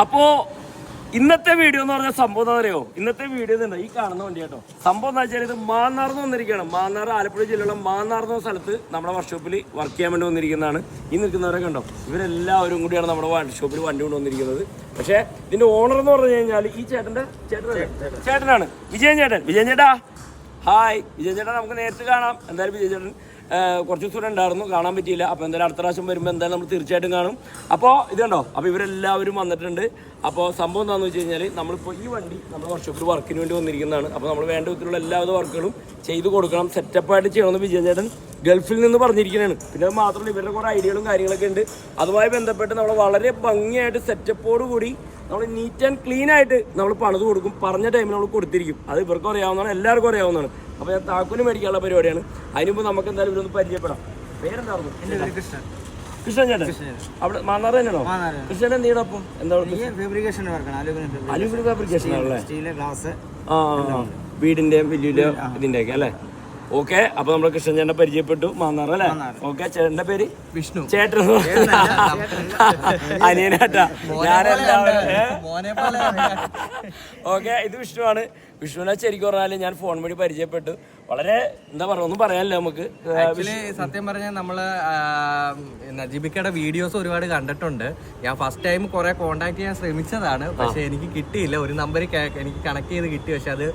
അപ്പോൾ ഇന്നത്തെ വീഡിയോ എന്ന് പറഞ്ഞാൽ സംഭവം എന്താ അറിയോ? ഇന്നത്തെ വീഡിയോ തന്നെ ഈ കാണുന്ന വണ്ടി കേട്ടോ. സംഭവം എന്താ വെച്ചാൽ ഇത് മാന്നാർന്ന് വന്നിരിക്കുകയാണ്. മാന്നാർ ആലപ്പുഴ ജില്ലയിലുള്ള മാന്നാർന്ന സ്ഥലത്ത് നമ്മുടെ വർക്ക്ഷോപ്പിൽ വർക്ക് ചെയ്യാൻ വേണ്ടി വന്നിരിക്കുന്നതാണ്. ഈ നിൽക്കുന്നവരെ കണ്ടോ, ഇവരെല്ലാവരും കൂടിയാണ് നമ്മുടെ വർക്ക്ഷോപ്പിൽ വണ്ടി കൊണ്ട് വന്നിരിക്കുന്നത്. പക്ഷേ ഇതിന്റെ ഓണർ എന്ന് പറഞ്ഞു കഴിഞ്ഞാൽ ഈ ചേട്ടനാണ്, വിജയൻ ചേട്ടാ. ഹായ് വിജയൻ ചേട്ടാ, നമുക്ക് നേരിട്ട് കാണാം. എന്തായാലും വിജയൻ ചേട്ടൻ കുറച്ച് ദിവസം ഉണ്ടായിരുന്നു, കാണാൻ പറ്റിയില്ല. അപ്പോൾ എന്തായാലും അടുത്ത പ്രാവശ്യം വരുമ്പോൾ എന്തായാലും നമ്മൾ തീർച്ചയായിട്ടും കാണും. അപ്പോൾ ഇത് കണ്ടോ, അപ്പോൾ ഇവരെല്ലാവരും വന്നിട്ടുണ്ട്. അപ്പോൾ സംഭവം എന്താണെന്ന് വെച്ച് കഴിഞ്ഞാൽ നമ്മളിപ്പോൾ ഈ വണ്ടി നമ്മുടെ വർക്ക്ഷോപ്പിൽ വർക്കിന് വേണ്ടി വന്നിരിക്കുന്നതാണ്. അപ്പോൾ നമ്മൾ വേണ്ട വിധത്തിലുള്ള എല്ലാവിധ വർക്കുകളും ചെയ്ത് കൊടുക്കണം, സെറ്റപ്പായിട്ട് ചെയ്യണമെന്ന് വിജയൻ ചേട്ടൻ ഗൾഫിൽ നിന്ന് പറഞ്ഞിരിക്കുന്നതാണ്. പിന്നെ അത് മാത്രമല്ല ഇവരുടെ കുറേ ഐഡിയകളും കാര്യങ്ങളൊക്കെ ഉണ്ട്. അതുമായി ബന്ധപ്പെട്ട് നമ്മൾ വളരെ ഭംഗിയായിട്ട് സെറ്റപ്പോട് കൂടി നമ്മൾ നീറ്റ് ആൻഡ് ക്ലീൻ ആയിട്ട് നമ്മൾ പണിത് കൊടുക്കും. പറഞ്ഞ ടൈമിൽ നമ്മൾ കൊടുത്തിരിക്കും. അത് ഇവർക്കും അറിയാവുന്നതാണ്, എല്ലാവർക്കും അറിയാവുന്നതാണ്. അപ്പോൾ ഞാൻ താക്കോല് മേടിക്കാനുള്ള പരിപാടിയാണ്. അതിനുമ്പോൾ നമുക്ക് എന്തായാലും ഇവരൊന്ന് പരിചയപ്പെടാം. പേരെന്തായിരുന്നു? കൃഷ്ണൻ ചേട്ടൻ. അവിടെ മാന്നാർ തന്നെയാണോ? കൃഷ്ണൻ എന്ത് ചെയ്യണം? അപ്പം എന്താ അലുമിനിയം ഫാബ്രിക്കേഷൻ ആണല്ലേ? ആ, വീടിന്റെയും വലിയ ഇതിന്റെയൊക്കെ അല്ലേ? ഓക്കെ. അപ്പൊ നമ്മള് കൃഷ്ണൻ ചേട്ടനെ പരിചയപ്പെട്ടു, മാന്നാർ അല്ലേ? ഓക്കെ. ചേട്ടന്റെ പേര് വിഷ്ണു. ചേട്ടൻ അനിയനാട്ടാ, ഞാനെല്ലാവരും. ഓക്കെ, ഇത് വിഷ്ണുവാണ്. വിഷ്ണുവിനെ ശരിക്കും പറഞ്ഞാല് ഞാൻ ഫോൺ വഴി പരിചയപ്പെട്ടു. വളരെ എന്താ പറയുക, ഒന്നും പറയാനില്ല നമുക്ക്. ആക്ച്വലി സത്യം പറഞ്ഞാൽ നമ്മള് നജീബിക്കയുടെ വീഡിയോസ് ഒരുപാട് കണ്ടിട്ടുണ്ട്. ഞാൻ ഫസ്റ്റ് ടൈം കുറെ കോണ്ടാക്ട് ചെയ്യാൻ ശ്രമിച്ചതാണ്, പക്ഷെ എനിക്ക് കിട്ടിയില്ല. ഒരു നമ്പർ എനിക്ക് കണക്ട് ചെയ്ത് കിട്ടി, പക്ഷെ അത്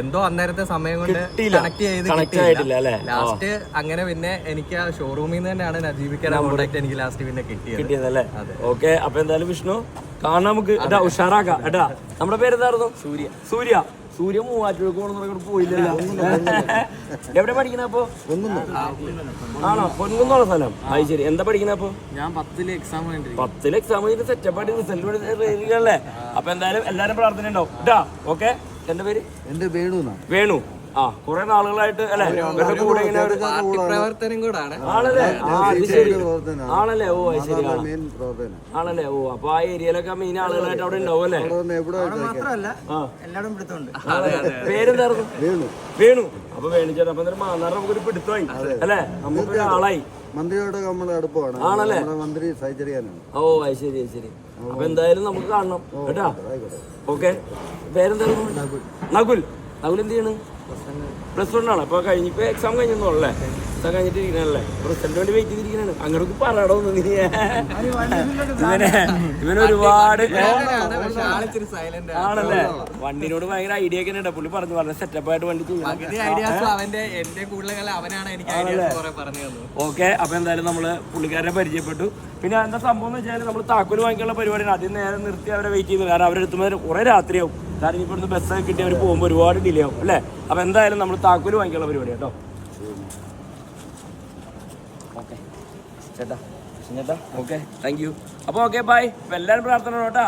എന്തോ അന്നേരത്തെ സമയം കൊണ്ട് കണക്ട് ചെയ്ത് കിട്ടിയില്ല. ലാസ്റ്റ് അങ്ങനെ പിന്നെ എനിക്ക് ആ ഷോറൂമിൽ നിന്ന് തന്നെയാണ് നജീബിക്കയുടെ കോണ്ടാക്ട് എനിക്ക് ലാസ്റ്റ് പിന്നെ കിട്ടിയതല്ലേ? ഓക്കെ. അപ്പൊ എന്തായാലും വിഷ്ണു കാണാൻ നമുക്ക് ഉഷാറാക്കാം ഏട്ടാ. നമ്മുടെ പേരെന്തായിരുന്നു? സൂര്യ മൂവാറ്റുപുഴ പോയില്ലല്ലോ. എവിടെ പഠിക്കുന്ന അപ്പൊ? ആണോ? പൊൻകുന്നുള്ള സ്ഥലം. അത് ശരി. എന്താ പഠിക്കുന്ന അപ്പൊ? ഞാൻ 10ൽ എക്സാം കഴിഞ്ഞിട്ട് സെറ്റപ്പായിട്ട് റിസൾട്ട് അല്ലേ? അപ്പൊ എന്തായാലും എല്ലാരും പ്രാർത്ഥന ഉണ്ടാവും കേട്ടാ. ഓക്കെ. എന്റെ പേര്? എന്റെ വേണു. ആ, കുറെ നാളുകളായിട്ട് അല്ലേ കൂടെ ഇങ്ങനെ പ്രവർത്തനം കൂടാണ്. ആണല്ലേ? ആണല്ലേ? ഓ അത് ശരി. ആണല്ലേ? ഓ, അപ്പൊ ആ ഏരിയയിലൊക്കെ മെയിൻ ആളുകളായിട്ട് അവിടെ ഉണ്ടാവും അല്ലേ? പേരെന്തായിരുന്നു? വേണു. അപ്പൊ വേണിച്ചേട്ടാ, അപ്പൊ എന്തായാലും മാന്നാറ് നമുക്കൊരു പിടുത്തമായി അല്ലേ? നമുക്കൊരു ആളായി. മന്ത്രിയോട് നമ്മുടെ അടുപ്പമാണ്. ആണല്ലേ? മന്ത്രി സൈചരിയാനാണ്. ഓ അത് ശരി. അപ്പൊ എന്തായാലും നമുക്ക് കാണണം കേട്ടാ. ഓക്കെ. പേരെന്തായിരുന്നു? നകുൽ എന്ത് ചെയ്യണ്? +1 ആണ്. അപ്പൊ കഴിഞ്ഞിപ്പോ എക്സാം കഴിഞ്ഞല്ലേ? എക്സാം കഴിഞ്ഞിട്ട് ഇരിക്കണല്ലേ? റിസൾട്ട് വേണ്ടി വെയിറ്റ് ചെയ്തിരിക്കണാണ്. അങ്ങോട്ട് പറയണോ നീ? ഇവന് ഒരുപാട് ആണല്ലേ? വണ്ടിനോട് ഭയങ്കര ഐഡിയ ഒക്കെ ഉണ്ട്. പുള്ളി പറഞ്ഞു സെറ്റപ്പായിട്ട് വണ്ടി ചെയ്യണം. ഓക്കെ. അപ്പൊ എന്തായാലും നമ്മള് പുള്ളിക്കാരനെ പരിചയപ്പെട്ടു. പിന്നെ എന്താ സംഭവം എന്ന് വെച്ചാൽ നമ്മൾ താക്കോല് വാങ്ങിക്കാനുള്ള പരിപാടിയാണ്. ആദ്യം നേരെ നിർത്തി അവരെ വെയിറ്റ് ചെയ്യുന്നത്. കാരണം അവരെടുത്തുമ്പോൾ കുറെ രാത്രിയാവും. കാരണം ഇപ്പൊ ഇവിടുന്ന് ബസ്സൊക്കെ കിട്ടി അവർ പോകുമ്പോൾ ഒരുപാട് ഡിലേ ആവും അല്ലേ? അപ്പൊ എന്തായാലും നമ്മൾ താക്കോല് വാങ്ങിക്കാനുള്ള പരിപാടി കേട്ടോ. ഓക്കെ ചേട്ടാ. Okay, thank you. അപ്പൊ ഓക്കെ, ബൈ. എല്ലാവരും പ്രാർത്ഥന കേട്ടോ.